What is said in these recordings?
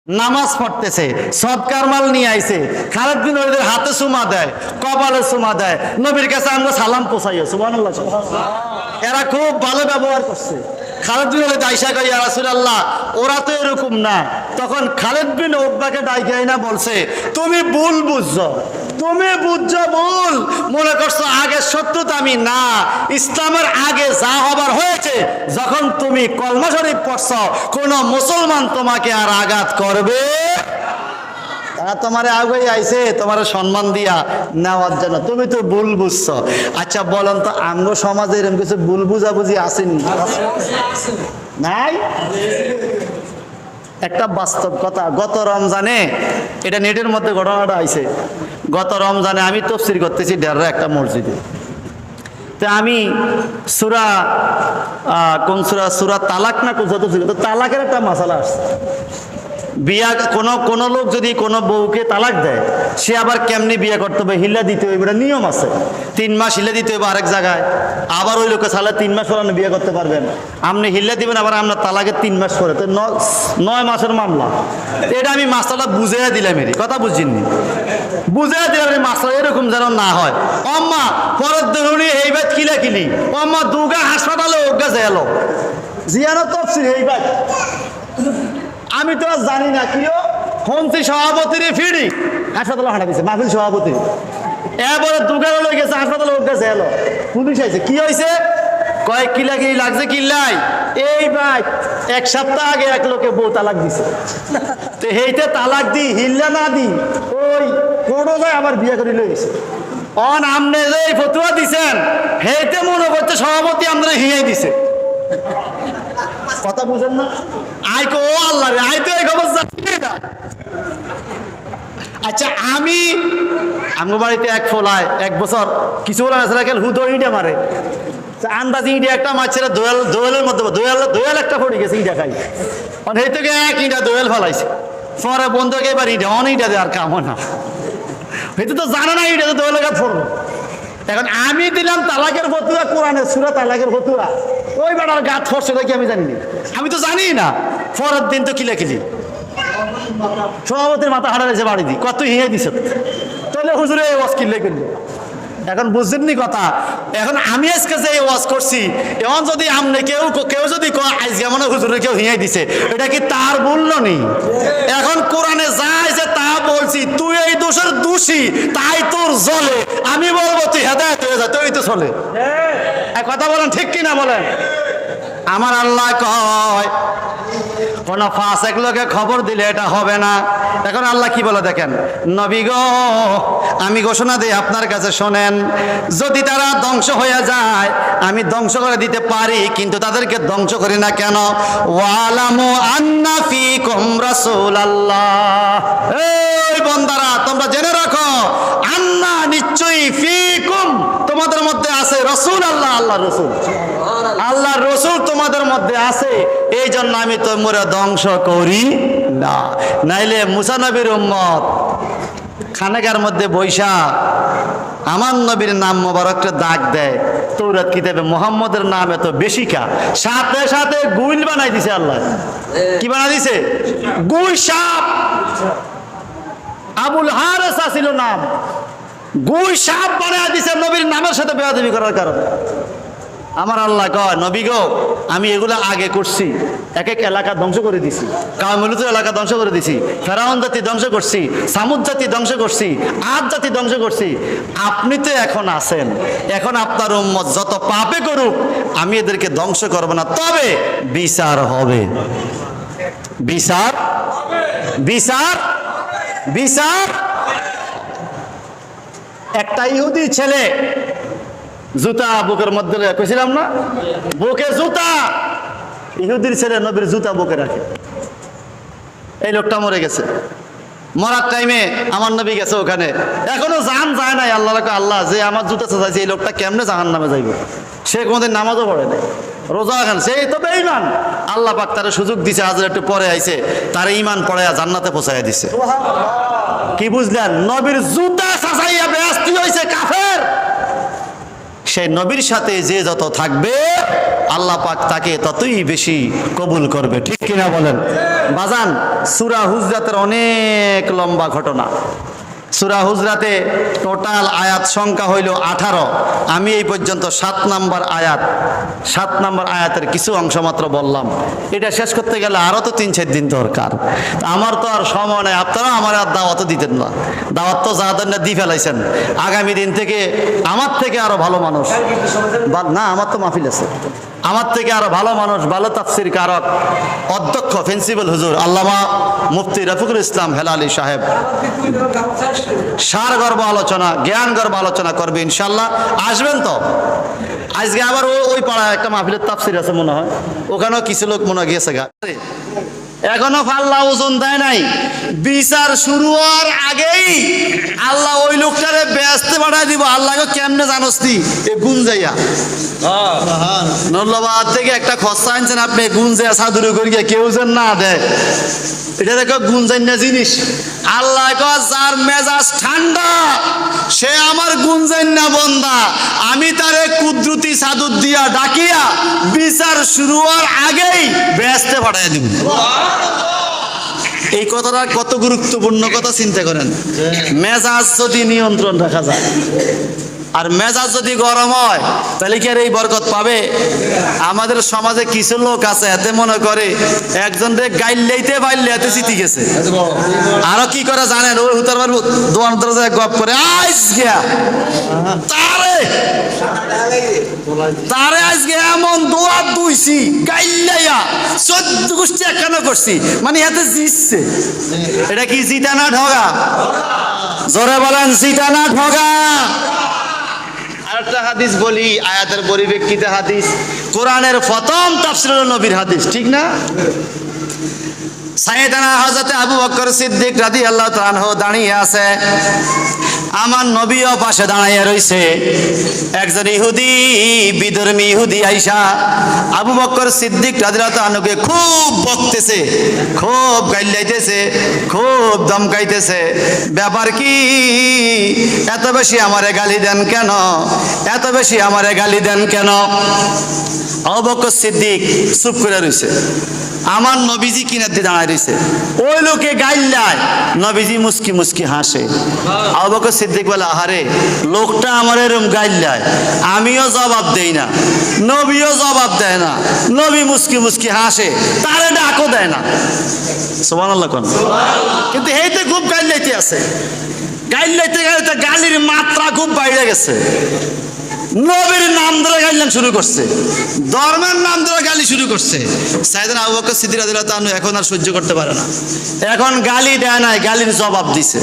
নামাজ পড়তেছে, সদকার মাল নিয়ে আইছে, খালেদ বিন ওয়ালিদের হাতে চুমা দেয়, কপালে চুমা দেয়, নবীর কাছে আমরা সালাম পৌঁছাইও। সুবহানাল্লাহ। এরা খুব ভালো ব্যবহার করছে। খালেদ বিন ওয়ালিদ আয়েশা কয়, ইয়া রাসূলুল্লাহ, ওরা তো এরকম না। তখন খালেদ বিন উকবাকে ডাইকে না বলছে, তুমি ভুল বুঝছো, তুমি বুঝছো ভুল, মনে করছো আগে শত্রুতা। আমি না, ইসলামের আগে যা হবার হয়েছে, যখন তুমি কলমা শরীফ পড়ছো, কোন মুসলমান তোমাকে আর আঘাত করবে। তারা তোমার আগে আইছে তোমার সম্মান দিয়া নেওয়ার জন্য, তুমি তো ভুল বুঝছো। আচ্ছা বলেন তো, আমগো সমাজে এরকম কিছু ভুল বুঝাবুঝি আসেনি? নাই? একটা বাস্তব কথা, গত রমজানে, এটা নেটের মধ্যে ঘটনাটা আইছে, গত রমজানে আমি তাফসীর করতেছি ঢেররা একটা মসজিদে। তো আমি সূরা কোন সূরা তালাক না কোন তো তালাকের একটা মাসালা আসছে। বিয়া কোন লোক যদি কোনো বউকে তালাক দেয়, সে আবার কেমনি বিয়ে করতে হবে, হিল্লা দিতে হবে, এটা নিয়ম আছে। 3 মাস হিল্লা দিতে হবে আরেক জায়গায়, আবার ওই লোকে সালে 3 মাস পর বিয়ে করতে পারবেন। আপনি হিল্লা দিবেন, আবার আপনার তালাকের 3 মাস পরে, তো 9 মাসের মামলা। এটা আমি মাসলাটা বুঝাইয়া দিলাম, এর কথা বুঝিনি, বুঝাইয়া দিলাম এই মাসলা এরকম যেন না হয়। অম্মা পরের দিন এই বাদ কিলা কিলি, অম্মা দুগা হাসপাতালে ওগা এলো জিয়ানো তফসির এই বাদ। আমি তো আর জানি না কিও হন্ত্রী সভাপতির ফিরি হাসপাতালে হাঁটা দিছে, মাহফিল সভাপতি এবারে দোকানে লয়ে গেছে, হাসপাতালে ওর কাছে এলো, পুলিশ আইছে, কি হয়েছে, কয়েক কিলা কি লাগছে, কিল্লাই এই ভাই 1 সপ্তাহ আগে এক লোকে বউ তালাক দিছে, তো এইটা তালাক দি হিল্লা না দি ওই কোর্টে যায় আবার বিয়ে করে লয়ে গেছে। অন আমনে যে ফতুয়া দিছেন হেইতে মনে করছে সভাপতি আমরা হিয়াই দিছে। কথা বুঝেন না? আইকো ও আল্লাহ রে, আই তো এই খবর জানি না। আচ্ছা আমি আমার বাড়িতে এক ফোলায় 1 বছর কিছু বলে না, খেল হুদো ইটা মারে, আন্দাজি ইটা একটা মাছের দোয়েলের মধ্যে দোয়েল একটা পড়ে গেছে, ইটা খাই মানে এই থেকে এক ইটা দোয়েল ফেলাইছে, পরে বন্ধুকে এবার ইটা অন ইটা দেওয়ার কাম হয় না, হয়তো তো জানে না ইটা তো দোয়েলের কাজ পড়বো। এখন আমি দিলাম তালাকের ফতুয়া, কোরআনের সূরা তালাকের ফতুয়া, ওই বেটার গাছ ফসছে নাকি আমি জানি না, আমি তো জানি না। পরের দিন তো কিলাকিলি সভাপতির মাথা হাঁটা রয়েছে বাড়ি দি, কত হিয়ে দিছ, তাহলে হুজুরে এই ওয়াজ কিনলে কিনলো। এখন বুঝছেননি কথা? এখন আমি আজকে যে ওয়াজ করছি, এখন যদি আমনে কেউ যদি আজকে মনে হুজুরে কেউ হিয়াই দিছে, এটা কি তার বলল নি? এখন কোরআনে যায় যে তা বলছি, তুই এই দোষের দোষী, তাই তোর জলে, আমি বলবো তুই হেদায়েত হয়ে যা, তুই তো চলে। কথা বলেন ঠিক কিনা বলেন? আমার আল্লাহ কয় কোন ফাসেক লোকে খবর দিলে এটা হবে না। এখন আল্লাহ কি বলে দেখেন, নবী গো আমি ঘোষণা দিই আপনার কাছে শোনেন, যদি তারা ধ্বংস হয়ে যায় আমি ধ্বংস করে দিতে পারি, কিন্তু তাদেরকে ধ্বংস করি না কেন? ওয়ালামু আন্না ফীকুম রাসূলুল্লাহ, এই বান্দারা তোমরা জেনে রাখো, আন্না নিশ্চয়ই ফীকুম তোমাদের মধ্যে আছে রাসূলুল্লাহ, আল্লাহর রাসূল, আল্লাহর রাসূল তোমাদের মধ্যে আছে, এই জন্য আমি তোমরা ধ্বংস করি না। নাইলে মুসা নবীর উম্মত খানেকার মধ্যে বৈশা আমার নবীর নাম মোবারককে দাগ দেয়, তৌরাত কিতাবে মুহাম্মদের নাম এত বেশি কা, সাথে সাথে গুইল বানাই দিছে আল্লাহ। কি বানাই দিছে? গুই সাপ। আবুল হারেস ছিল নাম, গুই সাপ বানাই দিছে নবীর নামের সাথে বেয়াদবি করার কারণে। আমার আল্লাহ কয় নবী গো আমি এগুলো আগে করছি, এক এক এলাকা ধ্বংস করে দিছি, কামলুত এলাকা ধ্বংস করে দিছি, ফেরাউন জাতি ধ্বংস করছি, সামুদ জাতি ধ্বংস করছি, আদ জাতি ধ্বংস করছি, আপনি তো এখন আছেন, এখন আপনার উম্মত যত পাপে করুক আমি এদেরকে ধ্বংস করব না, তবে বিচার হবে, বিচার বিচার বিচার। একটা ইহুদি ছেলে জুতা বুকের মধ্যে কইছিলাম না, বুকে জুতা, ইহুদির ছেলে নবীর জুতা বুকে রাখে। এই লোকটা মরে গেছে, মরার টাইমে আমার নবী গেছে ওখানে, এখনো জান যায় নাই। আল্লাহ আল্লাহ যে আমার জুতা চাইছে এই লোকটা কেমনে জাহান্নামে যাইব, সে কোনোদিন নামাজও পড়ে নাই, রোজা খান, সেই তো বেঈমান। আল্লাহ পাক তার সুযোগ দিছে, আজ একটু পরে আইছে, তার ঈমান পড়ায়া জান্নাতে পৌঁছাইয়া দিছে। কি বুঝলেন? নবীর জুতা চাচাইয়া বেয়াস্তি হইছে কাফের। সেই নবীর সাথে যে যত থাকবে আল্লাহ পাক তাকে ততই বেশি কবুল করবে, ঠিক কিনা বলেন? বাজান সূরা হুজরাতের অনেক লম্বা ঘটনা। সূরা হুজরাতে টোটাল আয়াত সংখ্যা হইল 18। আমি এই পর্যন্ত 7 নম্বর আয়াতের কিছু অংশ মাত্র বললাম। এটা শেষ করতে গেলে আরও তো 3-4 দিন দরকার। আমার তো আর সময় নেই, আপনারা আমার আর দাওয়াতও দিতেন না। দাওয়াত তো যা দেন না দিয়ে ফেলাইছেন। আগামী দিন থেকে আমার থেকে আরো ভালো মানুষ, না আমার তো মাহফিল আছে, আমার থেকে আরো ভালো মানুষ, ভালো তাফসির কারক, অধ্যক্ষ প্রিন্সিপাল হুজুর আল্লামা মুফতি রফিকুল ইসলাম হেলালি সাহেব সার গর্ব আলোচনা, জ্ঞান গর্ব আলোচনা করবে ইনশাল্লাহ। আসবেন তো? আজকে আবার ওই পাড়ায় একটা মাহফিলের তাফসির আছে মনে হয়, ওখানেও কিছু লোক মনে হয় গিয়েছে গা। এখনো পাল্লা ওজন দেয় নাই। বিচার শুরু হওয়ার আগেই আল্লাহ ওই লোকটারে ব্যস্তে পাঠাই দিব। আল্লাহকে কেমনে জানোস নি? এ গুঞ্জাইয়া নল্লাবাদ থেকে একটা খরচা আনছেন আপনি, গুঞ্জাইয়া সাদুরে করিয়া কেউ যেন না দেয়। এটা দেখো গুঞ্জাইনা জিনিস। আল্লাহ যার মেজাজ ঠান্ডা সে আমার গুঞ্জাইনা বন্দা, আমি তারে কুদরতি সাদুর দিয়া ডাকিয়া বিচার শুরু হওয়ার আগেই ব্যস্তে পাঠাই দিব। এই কথাটা কত গুরুত্বপূর্ণ কথা চিন্তা করেন। মেজাজ যদি নিয়ন্ত্রণ রাখা যায় আর মেজাজ যদি গরম হয় তাহলে কি আর এই বরকত পাবে? আমাদের সমাজে কিছু লোক আছে এতে মনে করে একজন রে গাইলেইতে পারলে এতে জিতে গেছে। আরো কি করে জানেন? ওই হুতারবার দোয়ান দরজায় গপ করে আইস গিয়া তারে আজকে এমন দোয়া দুইছি গাইলাইয়া 14 গোষ্ঠী একখানা করছি, মানে এতে জিতছে। এটা কি জিতা না ঠগা? জোরে বলেন জিতা না ঠগা? আরেকটা হাদিস বলি, আয়াতের পরিপ্রেক্ষিতে হাদিস। কোরআনের প্রথম তাফসীর হলো নবীর হাদিস, ঠিক না? সাইয়েদানা হযরত আবু বকর সিদ্দিক রাদিয়াল্লাহু তাআলা আনহু দাঁড়িয়ে আছে, আমার নবীও পাশে দাঁড়াইয়া রইছে। একজন ইহুদি, বিধর্মী ইহুদি আইসা আবু বকর সিদ্দিক রাদিয়াল্লাহু তাআলা আনহুকে খুব বকতেছে, খুব গাইলাইতেছে, খুব ধমকাইতেছে। ব্যাপার কি? এত বেশি আমারে গালি দেন কেন? এত বেশি আমারে গালি দেন কেন? আবু বকর সিদ্দিক চুপ করে রইছে। আমার নবীজি কিনার দিয়ে দাঁড়ায় রইছে, ওই লোকে গাইল্লায় নবীজি মুস্কি মুস্কি হাসে। আবু বকর সিদ্দিক বলে, আহারে লোকটা আমার এরকম গাইল্লায়, আমিও জবাব দেই না, নবীও জবাব দেয় না, নবী মুস্কি মুস্কি হাসে, তারে ডাকও দেয় না। সুবহানাল্লাহ কোন? কিন্তু এইতে খুব গাইল্লাইতে আছে, গাইল্লাইতে গাইতে গালির মাত্রা খুব বাইরে গেছে। নবীর নাম ধরে গাইলেন শুরু করছে, ধর্মের নাম ধরে গালি শুরু করছে। সাইয়েদনা আবু বকর সিদ্দিক রাদিয়াল্লাহু তাআলা এখন আর সহ্য করতে পারে না। এখন গালি দেয় নাই, গালির জবাব দিছে।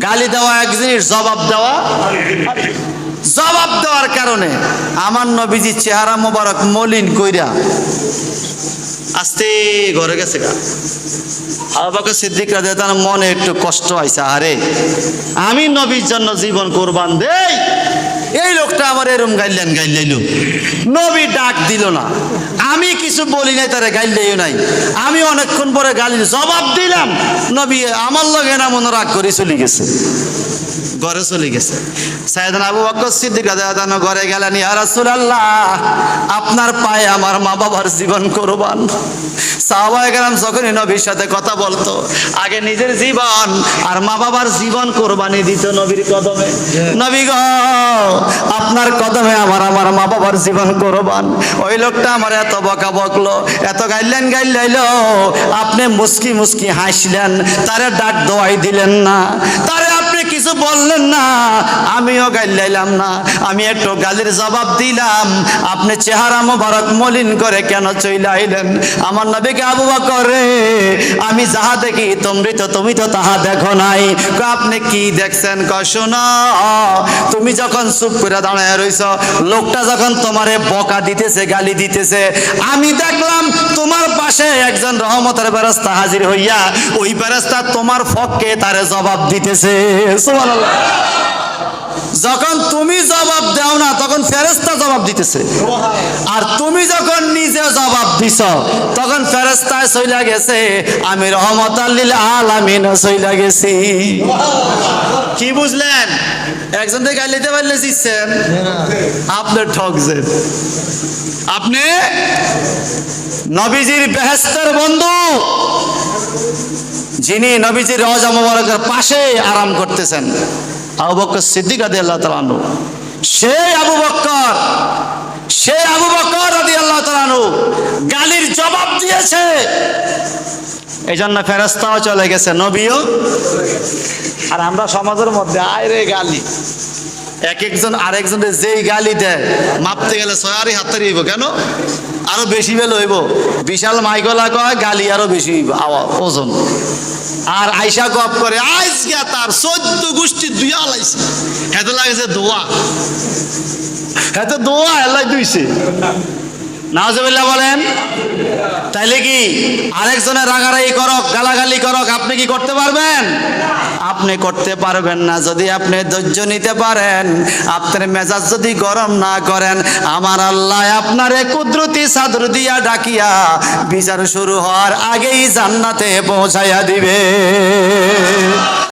গালি দেওয়া এক জিনিস, জবাব দেওয়া। জবাব দেওয়ার কারণে আমার নবীজি চেহারা মোবারক মলিন কইরা আস্তে ঘরে গেছে গা। আবু বকর সিদ্দিক রাদিয়াল্লাহু তাআলা মনে একটু কষ্ট হইছে, আরে আমি নবীর জন্য জীবন কুরবান দেই, এই লোকটা আমার এরম গাইলাইলো, নবী ডাক দিল না, আমি কিছু বলি নাই, তারা গাইলাইও নাই, আমি অনেকক্ষণ পরে গালির জবাব দিলাম, নবী আমার লগে না মনে রাগ করে চলে গেছে, ঘরে চলে গেছে। সাইয়েদনা আবু বকর সিদ্দিক রাদিয়াল্লাহু তাআলা ঘরে গেলেন, ইয়া রাসূলুল্লাহ আপনার পায়ে আমার মা বাবার জীবন কুরবান। সাহাবায়ে কেরাম যখনই নবীর সাথে কথা বলতো আগে নিজের জীবন আর মা বাবার জীবন কোরবানি দিত নবীর কদমে। নবী গো আপনার কদমে আমার মা বাবার জীবন কোরবান। ওই লোকটা আমার এত বকা বকলো, এত গাইলাইলো, আপনি মুস্কি মুস্কি হাসলেন, তারে ডাক দোয়াই দিলেন না, তারে আপনি কিছু বললেন না, আমিও গাইলাইলাম না, আমি একটু গালির জবাব দিলাম, আপনি চেহারা মোবারক মলিন করে কেন চলে আইলেন? আমার নবীকে আবু বকর রে, আমি যাহা দেখি তুমি তো তাহা দেখো নাই। আপনি কি দেখছেন? কয় শোনো, তুমি যখন চুপ করে দাঁড়ায় রইছ, লোকটা যখন তোমারে বকা দিতেছে, গালি দিতেছে, আমি দেখলাম তোমার পাশে একজন রহমতের ফেরেশতা হাজির হইয়া ওই ফেরেশতা তোমার পক্ষে তারে জবাব দিতেছে। সুবহানাল্লাহ। যখন তুমি জবাব দাও না তখন ফেরেশতা জবাব দিতেছে, আর তুমি যখন নিজে জবাব দিছ তখন ফেরেশতায় চইলা গেছে, আমি রহমাতাল লিল আলামিন চইলা গেছি। কি বুঝলেন? একজন থেকে গাইতে পারলে জিতছেন, আপনি ঠকছেন। আপনি নবীজির বেহেশতের বন্ধু যিনি নবীজির রওজা মুবারকের পাশে আরাম করতেছেন, আবু বকর সিদ্দিক রাদিয়াল্লাহু তাআলা আনহু। সেই আবু বকর রাদিয়াল্লাহু তাআলা আনহু গালির জবাব দিয়েছে। এই জন্য ফেরেশতাও চলে গেছে, নবীও। আর আমরা সমাজের মধ্যে আয়রে গালি, এক একজন আরেকজনের যেই গালি দেয় মাপতে গেলে 6 হাতের হইব, কেন আরো বেশি বেল হইব। বিশাল মাইকলা কয় গালি আরো বেশি হইব ওজন। আর আয়সা গপ করে আজকে তার 14 গোষ্ঠী দুইয়া লাইছে, হেতে লাগেছে দোয়া, হেতে দোয়া এলাই দুইছে। নাউজুবিল্লাহ বলেন। তাইলে কি আরেকজনের রাগারাগি করক, গালাগালি করক, আপনি কি করতে পারবেন? আপনি করতে পারবেন না। যদি আপনি ধৈর্য নিতে পারেন, আপনার মেজাজ যদি গরম না করেন, আমার আল্লাহ আপনারে কুদরতি চাদর দিয়া ডাকিয়া বিচার শুরু হওয়ার আগেই জান্নাতে পৌঁছাইয়া দিবে।